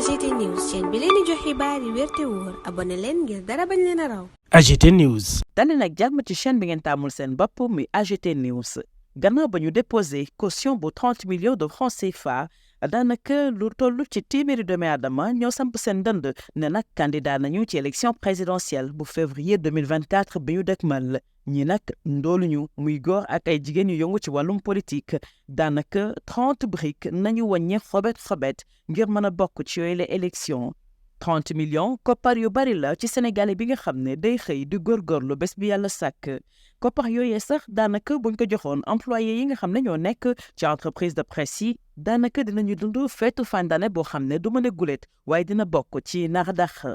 AGT News chaîne bi leen di jox xibaar yi wér te wóor abonné leen ngir dara bañ leen a raw. AGT News. dalee nag jàmm ci chaîne bi ngeen taamul seen bopp muy AGT News gannaaw ba ñu déposé caution bu 30 millions de francs CFA daanaka lu toll ci téeméeri doomi aadama ñoo samp seen dënd ne nag candidat nañu ci élection présidentielle bu février 2024 bi ñu dëkkmal ñi nag ndooluñu muy góor ak ay jigéen yu yëngu ci wàllum politique daanaka 30 briques nañu wàññe xobet ngir mën a bokk ci yooyu la élection 30 millions koppar yu bari la ci sénégalais bi nga xam ne day xëy di góorgóorlu bés bi yàlla sàkk koppar yooyee sax daanaka buñ ko joxoon employé yi nga xam ne ñoo nekk ci entreprise de presse yi daanaka dinañu dund feetu fin d'année boo xam ne du mën a gulet waaye dina bokk ci nar dax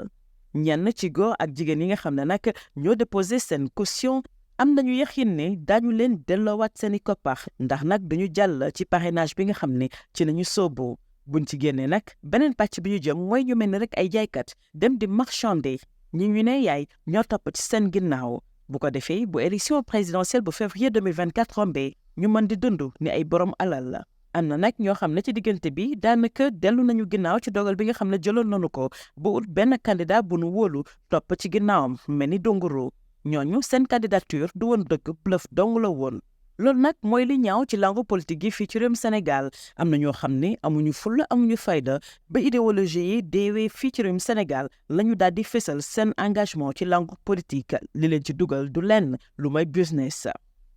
ñenn ci góor ak jigéen yi nga xam ne nag ñoo déposé seen caution am nañu yaqin ne daañu leen delloowaat seeni koppar ndax nag dañu jàll ci parrainage bi nga xam ne ci nañu sóobu buñ ci génnee nag beneen pàcc bi ñu jëm mooy ñu mel ni rek ay jaaykat dem di marchander ñi ñu ne yaay ñoo topp ci seen ginnaaw bu ko defee bu élection présidentielle bu février 2024 rombee ñu mën di dund ni ay borom alal la am na nag ñoo xam ne ci diggante bi daanaka dellu nañu ginnaaw ci dogal bi nga xam ne jëloon nañu ko bu ut benn candidat bu nu wóolu topp ci ginnaawam mel ni dongoro ñooñu seen candidature du woon dëgg bluff dong la woon loolu nag mooy li ñaaw ci langue politique yi fii ci réewum Sénégal am na ñoo xam ne amuñu fulla amuñu fayda ba idéologie yi deewee fii ci réewum Sénégal la ñu daal di fésal seen engagement ci langue politique li leen ci dugal du lenn lu may business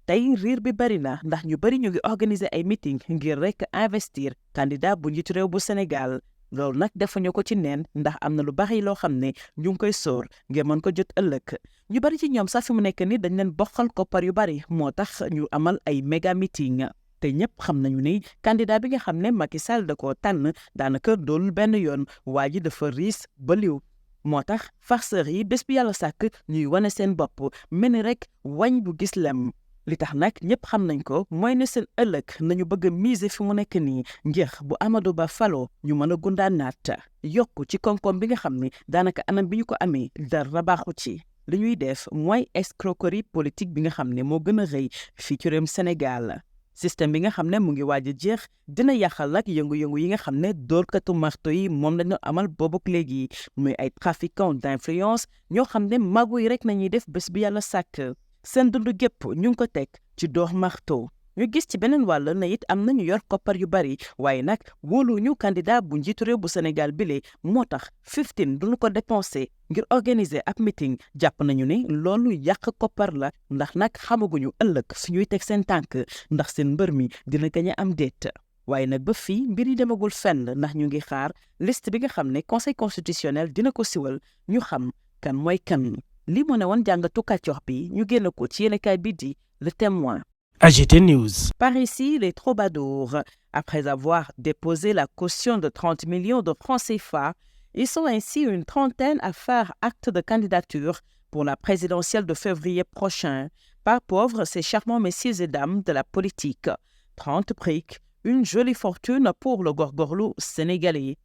tey riir bi bari na ndax ñu bari ñu ngi organiser ay meeting ngir rek investir candidat bu njiitu réew bu Sénégal loolu nag defuñu ko ci neen ndax am na lu bari loo xam ne ñu ngi koy sóor ngir mën ko jot ëllëg ñu bari ci ñoom sax fi mu nekk ni dañ leen bokkal koppar yu bari moo tax ñu amal ay méga meeting te ñëpp xam nañu ni candidat bi nga xam ne Macky Sall da koo tànn daanaka doolul benn yoon waa ji dafa riis ba liw moo tax farceurs yi bés bi yàlla sàkk ñuy wane seen bopp mel ni rek wañ bu gis lem li tax nag ñëpp xam nañ ko mooy ne seen ëllëg nañu bëgg a miser fi mu nekk nii ngir bu Amadou Ba faloo ñu mën a gundaan naat yokk ci koom-koom bi nga xam ne daanaka anam bi ñu ko amee dara baaxu ci li ñuy def mooy escroquerie politique bi nga xam ne moo gën a rëy fii ci réewum Sénégal système bi nga xam ne mu ngi waaj a jeex dina yàqal nag yëngu-yëngu yi nga xam ne dóorkatu marto yi moom lañu amal boobuk léegi muy ay trafiquants d'influence ñoo xam ne magu yi rek nañuy def bés bi yàlla sàkk seen dundu gépp ñu ngi ko teg ci door marto ñu gis ci beneen wàll na it am nañu yor koppar yu bari waaye nag wóoluñu candidat bu njiitu réew bu Sénégal bile moo tax 15 duñu ko dépensé ngir organiser ab meeting jàpp nañu ne loolu yàq koppar la ndax nag xamaguñu ëllëg suñuy teg seen tànk ndax seen mbër mi dina gañ a am déet waaye nag ba fii mbir yi demagul fenn ndax ñu ngi xaar liste bi nga xam ne conseil constitutionnel dina ko siwal ñu xam kan mooy kan li mu ne woon jàngatu kàccox bi ñu génn ko ci yéenekaay bi di Le Témoin. AGT News. Par ici, les troubadours. Après avoir déposé la caution de 30 millions de francs CFA, ils sont ainsi une trentaine à faire acte de candidature pour la présidentielle de février prochain. Pas pauvres, ces charmants messieurs et dames de la politique. 30 briques, une jolie fortune pour le gorgorlou sénégalais.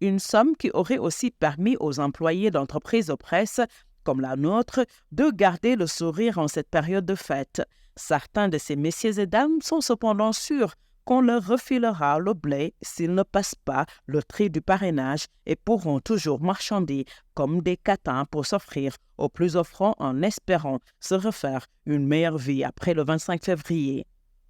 Une somme qui aurait aussi permis aux employés d'entreprises de presse comme la nôtre, de garder le sourire en cette période de fête. Certains de ces messieurs et dames sont cependant sûrs qu'on leur refilera le blé s'ils ne passent pas le tri du parrainage et pourront toujours marchander comme des catins pour s'offrir aux plus offrants en espérant se refaire une meilleure vie après le 25 février.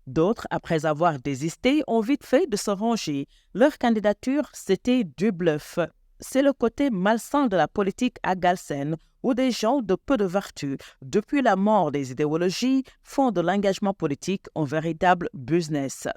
D'autres, après avoir désisté, ont vite fait de se ranger. Leur candidature, c'était du bluff. C'est le côté malsain de la politique à Galsen, où des gens de peu de vertu, depuis la mort des idéologies, font de l'engagement politique un véritable business.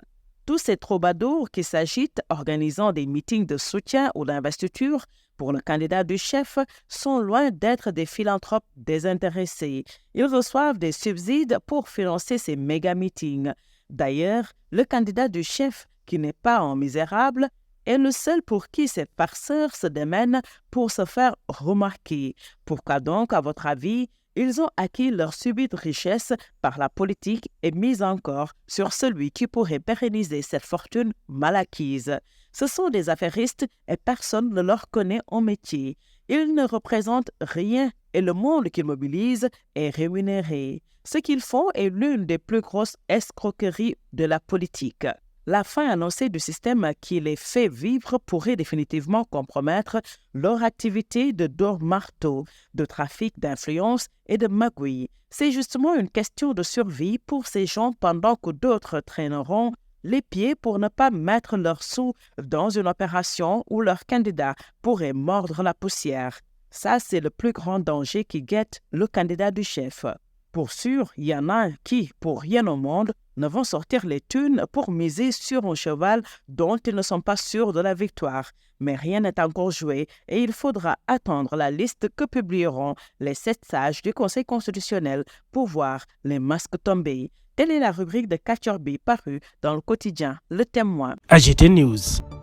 Tous ces troubadours qui s'agitent, organisant des meetings de soutien ou d'investiture pour le candidat du chef, sont loin d'être des philanthropes désintéressés. Ils reçoivent des subsides pour financer ces méga-meetings. D'ailleurs, le candidat du chef, qui n'est pas un misérable, est le seul pour qui ces farceurs se démènent pour se faire remarquer. Pourquoi donc, à votre avis, ils ont acquis leur subite richesse par la politique et mis encore sur celui qui pourrait pérenniser cette fortune mal acquise? Ce sont des affairistes et personne ne leur connaît en métier. Ils ne représentent rien et le monde qu'ils mobilisent est rémunéré. Ce qu'ils font est l'une des plus grosses escroqueries de la politique. la fin annoncée du système qui les fait vivre pourrait définitivement compromettre leur activité de dors-marteau, de trafic d'influence et de magouille. C'est justement une question de survie pour ces gens pendant que d'autres traîneront les pieds pour ne pas mettre leurs sous dans une opération où leur candidat pourrait mordre la poussière. Ça, c'est le plus grand danger qui guette le candidat du chef. Pour sûr, il y en a qui, pour rien au monde, ne vont sortir les thunes pour miser sur un cheval dont ils ne sont pas sûrs de la victoire. Mais rien n'est encore joué et il faudra attendre la liste que publieront les 7 sages du Conseil constitutionnel pour voir les masques tomber. Telle est la rubrique de Kachorbi parue dans le quotidien Le Témoin. AGT News.